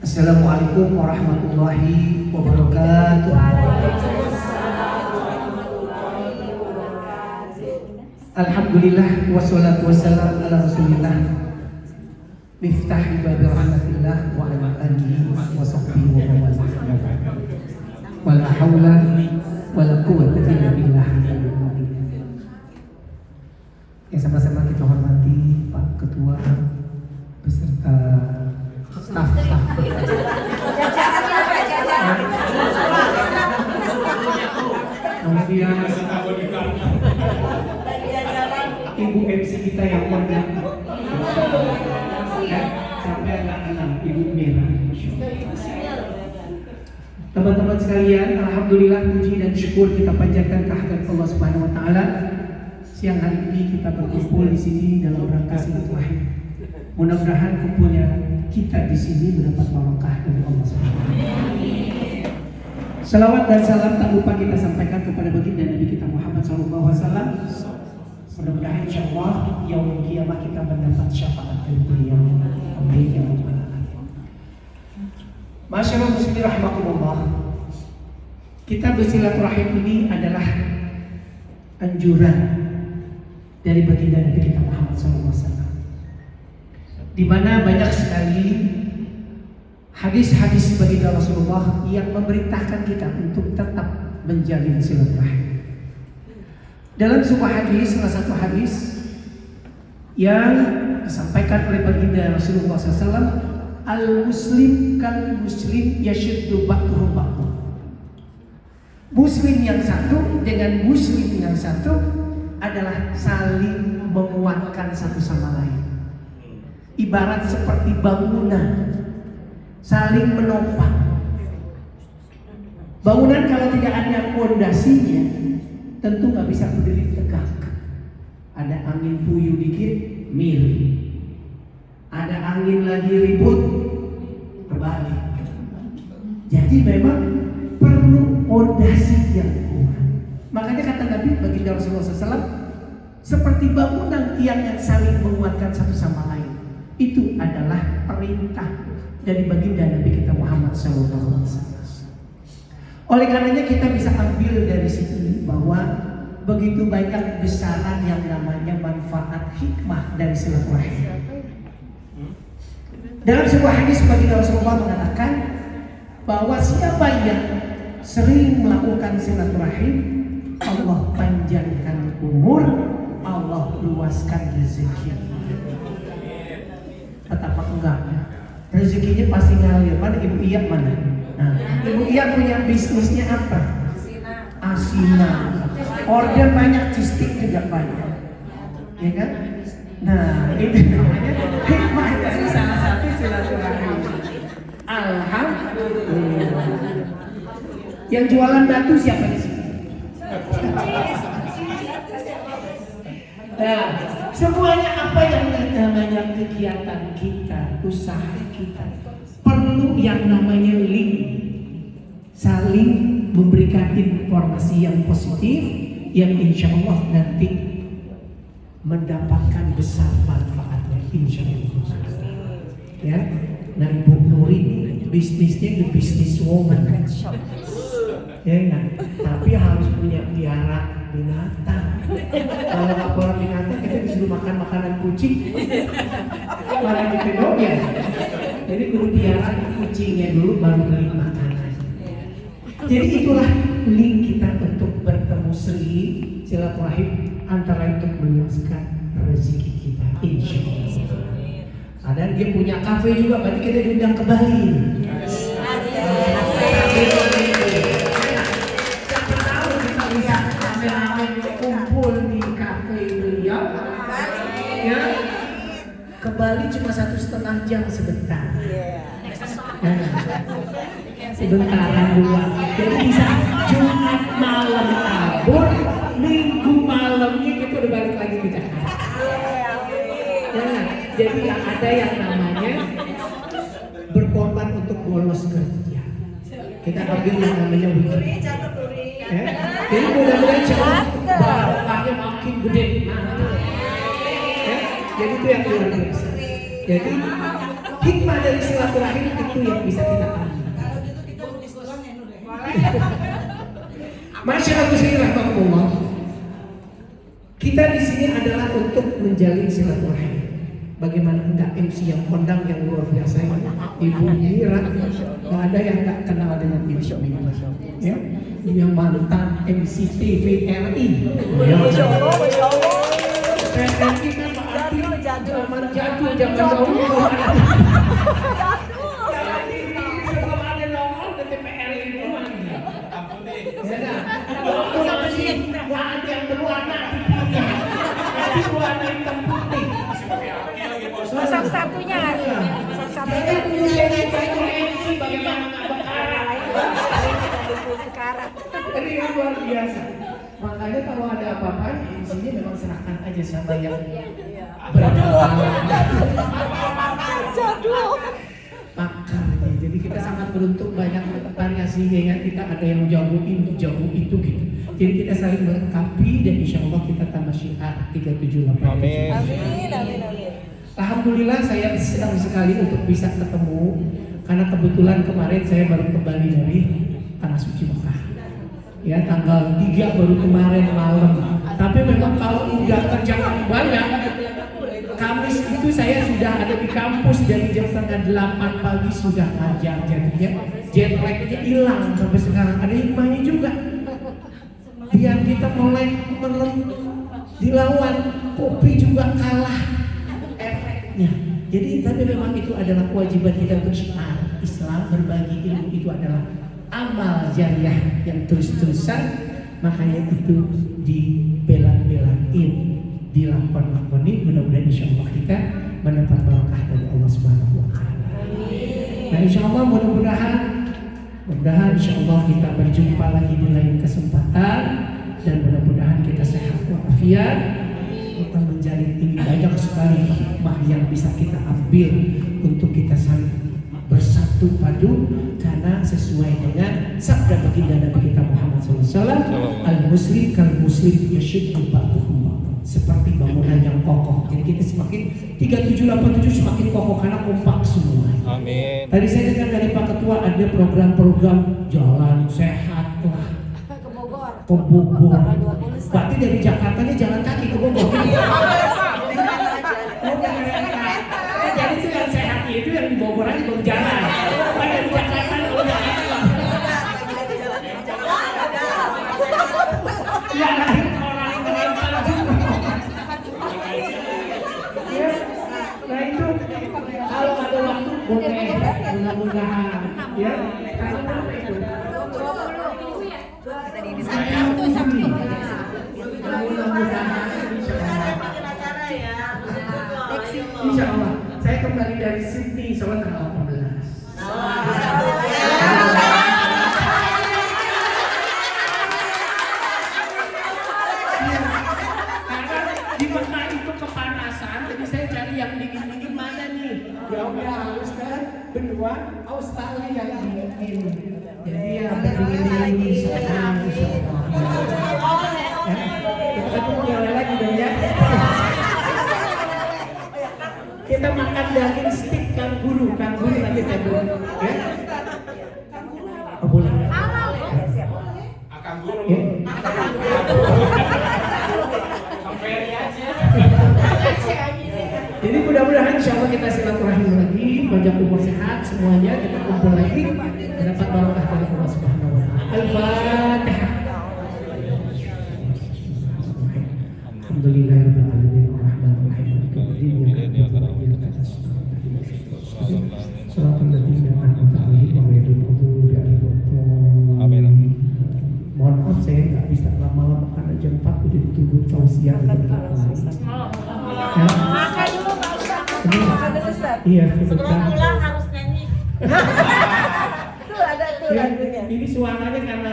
Assalamualaikum warahmatullahi wabarakatuh. Alhamdulillah wassalatu wassalamu ala rasulillah miftahi babi rahmatillah wa ala alihi wa sahbihi wa mawalah. Wala hawla wala quwwata illa billah. Yang sama-sama kita hormati Pak Ketua beserta staf. Kemudian Ibu MC kita yang kondang sampai anak-anak Ibu Mira. Teman-teman sekalian, alhamdulillah puji dan syukur kita panjatkan kehadirat Allah Subhanahu wa taala. Siang hari ini kita berkumpul di sini dalam rangka silaturahim. Mudah-mudahan kumpulnya kita di sini mendapat barokah dari Allah Subhanahu wa taala. Salawat dan salam tak lupa kita sampaikan kepada baginda Nabi kita Muhammad SAW. Mudah-mudahan insyaallah yaumul qiyamah kita mendapat syafaat dari beliau. Amin ya rabbal alamin. Masyaallah muslimin rahimakumullah. Kita bersilaturahim ini adalah anjuran dari baginda Nabi kita Muhammad SAW, di mana banyak sekali hadis-hadis baginda Rasulullah yang memerintahkan kita untuk tetap menjalin silaturahim. Dalam sebuah hadis, salah satu hadis yang disampaikan oleh baginda Rasulullah SAW, al-muslim kal muslim yashuddu ba'duhu ba'duhu. Muslim yang satu dengan muslim yang satu adalah saling menguatkan satu sama lain. Ibarat seperti bangunan saling menopang. Bangunan kalau tidak ada fondasinya tentu nggak bisa berdiri tegak. Ada angin puyuh dikit miring, ada angin lagi ribut terbalik. Jadi memang perlu fondasi yang kuat. Makanya kata Nabi baginda Rasulullah SAW, seperti bangunan tiang yang saling menguatkan satu sama lain. Itu adalah perintah dari baginda Nabi kita Muhammad SAW. Oleh karenanya kita bisa ambil dari sini bahwa begitu banyak besaran yang namanya manfaat hikmah dari silaturahim. Dalam sebuah hadis baginda Rasulullah mengatakan bahwa siapa yang sering melakukan silaturahim, Allah panjangkan umur, Allah luaskan rezeki. Betapa enggaknya, rezekinya pasti ngalir. Mana Ibu Iya mana? Nah, Ibu Iya punya bisnisnya apa? Asinan. Order banyak, cistik juga banyak, ya kan? Nah, itu namanya hikmah dari salah satu silaturahim. Alhamdulillah. Yang jualan batu siapa di sini? Nah, semuanya apa yang namanya kegiatan kita, usaha kita, perlu yang namanya link, saling memberikan informasi yang positif yang insya Allah nanti mendapatkan besar manfaatnya insya Allah. Ya, nah Ibu Nuri bisnisnya ke bisnis woman, ya kan? Tapi harus punya piara binatang. Kalau laporan binatang kita disuruh makan makanan kucing, malah gitu dong ya. Jadi kudu piara kucingnya dulu baru beli makanan. Jadi itulah link kita untuk bertemu silaturahim antara untuk meluaskan rezeki kita insya Allah. Ada dia punya kafe juga, berarti kita diundang ke Bali. Siapa tahu kita bisa rame-rame kumpul di kafe beliau. Ya, ke Bali cuma 1,5 jam sebentar. Sebentaran doang. Jadi bisa Jumat malam kabur, Minggu malamnya kita udah balik lagi ke Jakarta. Ya, jadi nggak ada yang namanya berkorban untuk bolos kerja. Kita ambil yang namanya weekend. Jadi mudah-mudahan cepat barokahnya makin gede. Jadi itu yang luar biasa. Jadi Hikmah dari silaturahim itu yang bisa kita ambil. Kalau gitu kita tulis ulang ya Nur. Masyaallah muslimin rahimakumullah. Kita di sini adalah untuk menjalin silaturahim. Bagaimana enggak MC yang kondang yang luar biasa ini, Ibu Mira, nggak ada yang nggak kenal dengan Ibu Mira, ya, yang mantan MC TVRI. Ya, Masya Allah. TVRI kan berarti zaman jadul, zaman dahulu. Zaman ini sebelum ada nongol ke TVRI itu lagi. Ya dah, waktu masih nggak ada yang berwarna TV-nya, masih warna hitam putih. Satu-satunya ini luar biasa. Makanya kalau ada apa-apa di sini memang serahkan aja sama yang makarnya. Jadi kita sangat beruntung banyak variasi ya, kita ada yang jago ini, jago itu gitu. Jadi kita saling melengkapi dan insya Allah kita tambah syiar 378. Amin. Alhamdulillah saya senang sekali untuk bisa ketemu karena kebetulan kemarin saya baru kembali dari Tanah Suci Mekah. Ya tanggal 3 baru kemarin malam. Tapi memang kalau enggak kerjaan banyak, Kamis itu saya sudah ada di kampus dari jam 7:30 pagi sudah ngajar, jadinya jet lagnya hilang sampai sekarang. Ada hikmahnya juga. Biar kita mulai dilawan, kopi juga kalah efeknya. Jadi tapi memang itu adalah kewajiban kita untuk syiar Islam, berbagi ilmu itu adalah amal jariah yang terus-terusan, makanya itu dibela-belain, dilakon-lakoni. Mudah-mudahan insya Allah kita mendapat barakah dari Allah Subhanahu wa Ta'ala. Nah insya Allah mudah-mudahan insya Allah kita berjumpa lagi di lain kesempatan dan mudah-mudahan kita sehat walafiat. Kita menjalin ini banyak sekali hikmah yang bisa kita ambil untuk kita saling bersatu padu karena sesuai dengan sabda baginda Nabi kita Muhammad SAW, al-muslim kal muslim yashuddu ba'duhum, seperti bangunan yang kokoh. Jadi kita semakin 3787 semakin kokoh karena kompak semua. Amin. Tadi saya dengar dari Pak Ketua ada program-program jalan sehat lah ke Bogor. Berarti dari Jakarta ini jalan kaki ke Bogor. Jadi itu yang sehat itu yang di Bogor aja baru jalan. Pak dari Jakarta kalau Jakarta. Ya lahir orang menempel juga. Ya, nah itu kalau ada waktu boleh mudah-mudahan ya. Insya Allah, saya kembali dari Sydney soal tanggal 18. Karena di Mekah itu kepanasan, jadi saya cari yang dingin-dingin mana nih? Ya harus kan benua Australia yang dingin. Jadi yang dingin-dingin di sana, insya Allah. Kita ketemu lagi dong ya. Kita makan daging stik kanguru nanti saya buat, ya? Oh boleh. Kanguru. Ya. Jadi mudah-mudahan insya Allah kita silaturahim lagi, panjang umur sehat semuanya, kita kumpul lagi, mendapat barakah dari Allah Subhanahu wa Ta'ala. Al-Fatihah. Alhamdulillahirabbil alamin arrahmanir rahim Amin. Mohon maaf saya nggak bisa lama-lama karena jam 4 udah ditunggu tausiah di tempat lain. Makan dulu Pak Ustaz. Makan dulu Ustaz. Iya, Sebelum pulang harus nyanyi. Tuh ada tuh lagunya. Ini suaranya karena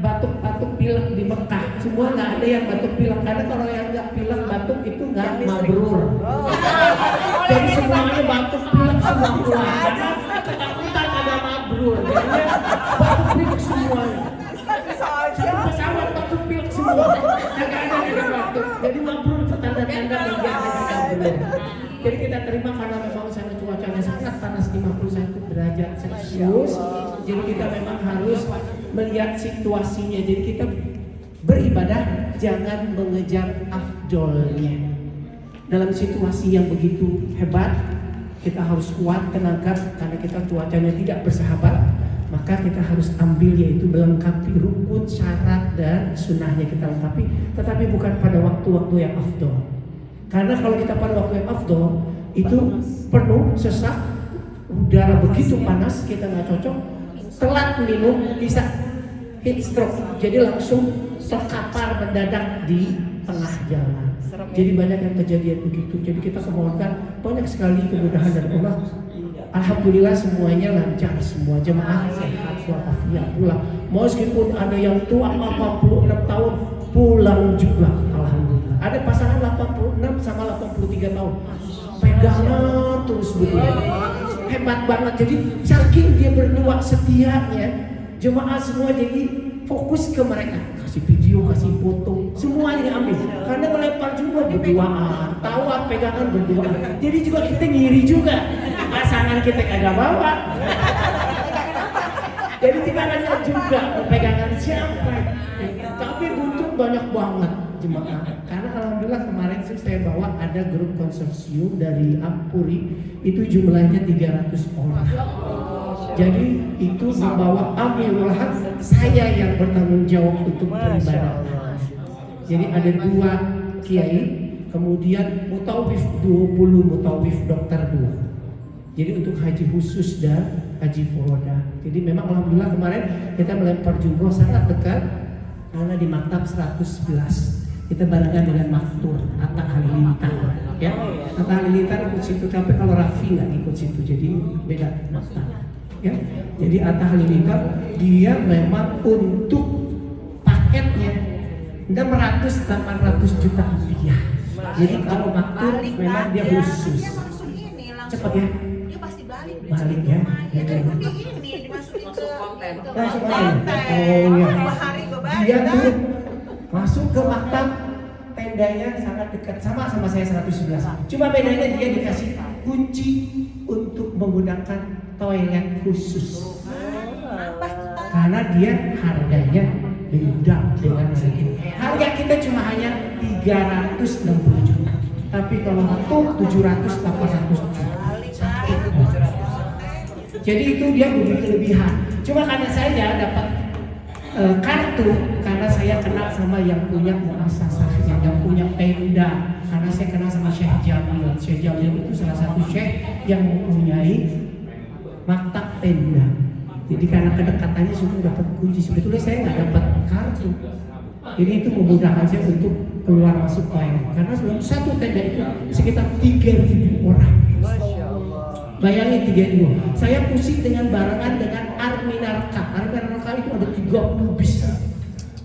batuk-batuk pilek di Mekah. Semua nggak ada yang batuk pilek karena kalau yang nggak pilek batuk itu nggak mabrur. Jadi semuanya batuk pilek semua pulang. Karena ketakutan ada mabrur. Jadinya batuk pilek semuanya. Satu pesawat batuk pilek semua. Nggak ada yang batuk. Jadi mabrur itu tanda-tanda yang dia mabrur. Jadi kita terima karena memang sana cuacanya sangat panas derajat Celcius. Jadi kita memang harus melihat situasinya. Jadi kita beribadah jangan mengejar afdolnya. Dalam situasi yang begitu hebat, kita harus kuat, tenaga, karena kita cuacanya tidak bersahabat. Maka kita harus ambil, yaitu melengkapi rukun, syarat, dan sunnahnya kita lengkapi. Tetapi bukan pada waktu-waktu yang afdol. Karena kalau kita pada waktu yang afdol, itu penuh, sesak, udara begitu panas, kita nggak cocok, telat minum, bisa heat stroke. Jadi langsung terkapar mendadak di tengah jalan. Jadi banyak yang kejadian begitu. Jadi kita semoga banyak sekali kemudahan dari Allah. Alhamdulillah semuanya lancar, semua jemaah sehat walafiat pulang. Meskipun ada yang tua 86 tahun pulang juga, alhamdulillah. Ada pasangan 86 sama 83 tahun. Pegangan terus berdua. Hebat banget. Jadi saking dia berdua setianya, jemaah semua jadi fokus ke mereka. Kasih video, kasih foto, semuanya diambil. Karena melempar juga berduaan, tawa pegangan berduaan. Jadi juga kita ngiri juga. Pasangan kita kagak bawa. Jadi timbangannya juga pegangan siapa. Tapi butuh banyak banget jemaah. Karena alhamdulillah kemarin sih saya bawa ada grup konsorsium dari Ampuri, itu jumlahnya 300 orang. Jadi itu membawa amirul haq, saya yang bertanggung jawab untuk beribadah. Jadi ada 2 kiai, kemudian mutawif 20, mutawif dokter 2. Jadi untuk haji khusus dan haji furoda. Jadi memang alhamdulillah kemarin kita melempar jumroh sangat dekat, karena di maktab 111 kita barengan dengan maktur Atta Halilintar, ya. Atta Halilintar ikut situ, tapi kalau Raffi nggak ikut situ, jadi beda maktab, ya. Jadi Atta Halilintar dia memang untuk paketnya 600-800 juta rupiah. Jadi kalau maktur memang dia khusus. Cepat ya. Balik ya. Dimasukin ke konten. Oh ya. Dia tuh masuk ke maktab, tendanya sangat dekat sama saya 111. Cuma bedanya dia dikasih kunci untuk menggunakan toilet khusus. Karena dia harganya beda dengan harga. Harga kita cuma hanya 360 juta. Tapi kalau maktab 700-800 juta. Jadi itu dia lebih kelebihan. Cuma karena saya dapat kartu, karena saya kenal sama yang punya muasasahnya, yang punya tenda. Karena saya kenal sama Syekh Jamil. Syekh Jamil itu salah satu syekh yang mempunyai maktab tenda. Jadi karena kedekatannya sudah dapat kunci. Sebetulnya saya nggak dapat kartu. Jadi itu memudahkan saya untuk keluar masuk toilet. Karena satu tenda itu sekitar 3.000 orang. Bayangin 3.000. Saya pusing dengan barengan dengan Arminarka. Arminarka itu ada 30 bis.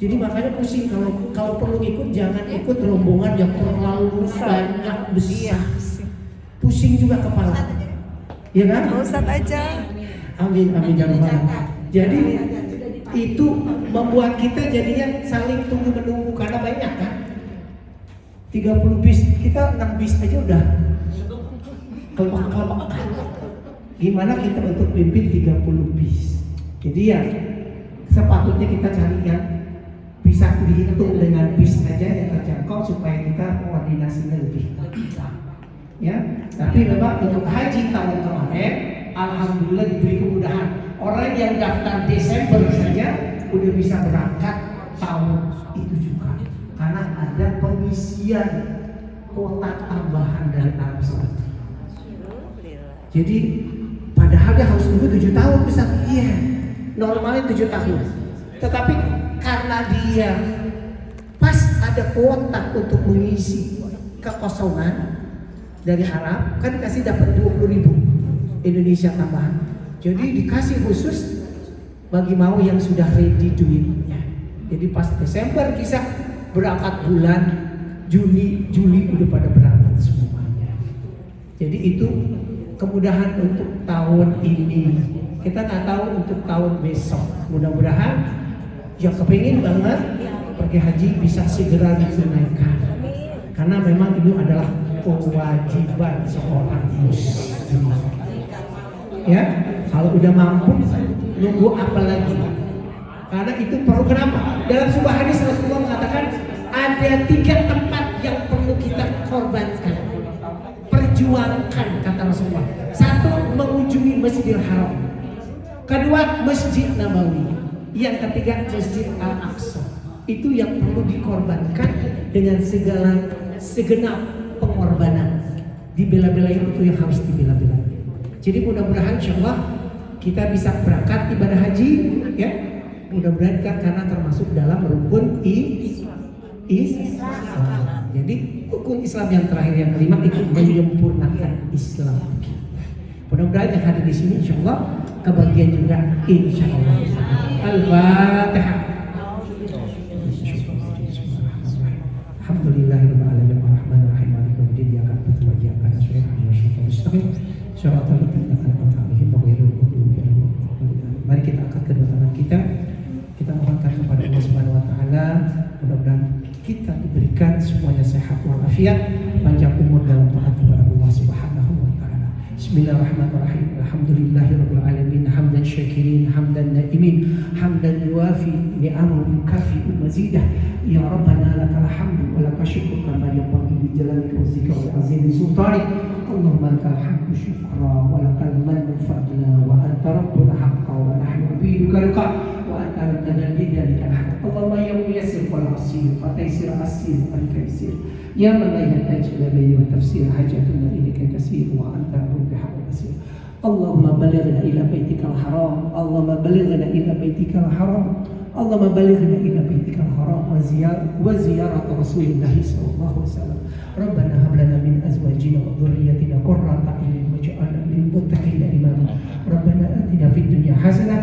Jadi makanya pusing, kalau perlu ikut jangan ikut rombongan yang terlalu banyak besar. Pusing juga kepala. Iya kan? Ustaz aja. Amin ya rabbal. Jadi itu membuat kita jadinya saling tunggu menunggu karena banyak kan. 30 bis, kita 6 bis aja udah kelebak-kelebak. Gimana kita untuk pimpin 30 bis? Jadi ya sepatutnya kita cari yang bisa dihitung dengan bis aja yang terjangkau supaya kita koordinasinya lebih ya. Tapi memang untuk haji tahun kemarin alhamdulillah diberi kemudahan. Orang yang daftar Desember saja udah bisa berangkat tahun itu juga, karena ada pengisian kuota tambahan dari Arab Saudi. Jadi padahal dia harus tunggu 7 tahun bisa, iya, normalnya 7 tahun. Tetapi karena dia pas ada kuota untuk mengisi kekosongan dari Arab, kan dikasih dapat 20.000 Indonesia tambahan. Jadi dikasih khusus bagi mau yang sudah ready duitnya. Jadi pas Desember bisa berangkat bulan Juli udah pada berangkat semuanya. Jadi itu kemudahan untuk tahun ini. Kita nggak tahu untuk tahun besok. Mudah-mudahan yang kepingin banget pergi haji bisa segera ditunaikan. Karena memang itu adalah kewajiban seorang muslim. Ya, Kalau udah mampu, nunggu apa lagi? Karena itu perlu. Kenapa? Dalam sebuah hadis Rasulullah mengatakan ada 3 tempat yang perlu kita korbankan, perjuangkan, kata Rasulullah. 1, mengunjungi Masjidil Haram. 2, Masjid Nabawi. Yang ketiga, Masjid Al-Aqsa. Itu yang perlu dikorbankan dengan segenap pengorbanan. Dibela-belain itu yang harus dibela-belain. Jadi mudah-mudahan insyaallah kita bisa berangkat ibadah haji, ya. Mudah-mudahan karena termasuk dalam rukun Islam. Jadi rukun Islam yang terakhir, yang kelima, itu menyempurnakan Islam. Mudah-mudahan yang hadir di sini insyaallah kebagian juga insyaallah. Al-Fatihah. Alhamdulillahirabbil alamin arrahmanir rahim maliki yaumiddin iyyaka na'budu wa iyyaka nasta'in ihdinas siratal mustaqim siratal ladzina an'amta 'alaihim ghairil maghdubi 'alaihim waladdallin. Mari kita angkat kedua tangan kita mohonkan kepada Allah Subhanahu wa taala, mudah-mudahan kita diberikan semuanya sehat walafiat, panjang umur dalam taat kepada Allah Subhanahu wa taala. Bismillahirrahmanirrahim. Alhamdulillahirabbil alamin hamdan syakirin hamdan naimin hamdan yuwafi ni'amahu yukafi'u mazidah. Ya Rabbana lakal hamdu wa lakal syukru kama yanbaghi li jalalika wa zikrika wa azimi sultanik. Allahumma lakal hamdu syukra wa lakal mannu fadla wa anta rabbuna haqqan wa nahnu abiduka laka wa anta rabbana lidhalika alhamd. Allahumma ya muyassir wal asir fataysir asir wal kaysir. Ya man la yahtaj ila bayni wa tafsir hajatuna ilaika kasir wa anta rabbi haqqan basir. Allahumma balighna ila baitikal haram. Allahumma balighna ila baitikal haram. Allahumma balighna ila baitikal haram wa ziyarat Rasulillah sallallahu alaihi wasallam. Rabbana hab lana min azwajina wa dhurriyyatina qurrata a'yun waj'alna lil muttaqina imama. Rabbana atina fid dunya hasanah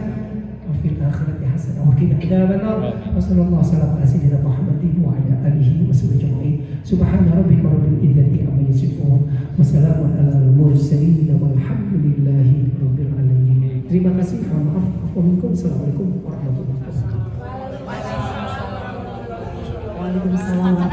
wa fil akhirati hasanah wa qina adzabannar. Wa sallallahu ala sayyidina Muhammadin wa ala alihi wa sahbihi ajma'in. Subhana rabbika rabbil izzati amma yasifun wa salamun alal mursalin walhamdulillahi rabbil alamin. Terima kasih. Maaf. Assalamualaikum warahmatullahi wabarakatuh. Waalaikumsalam.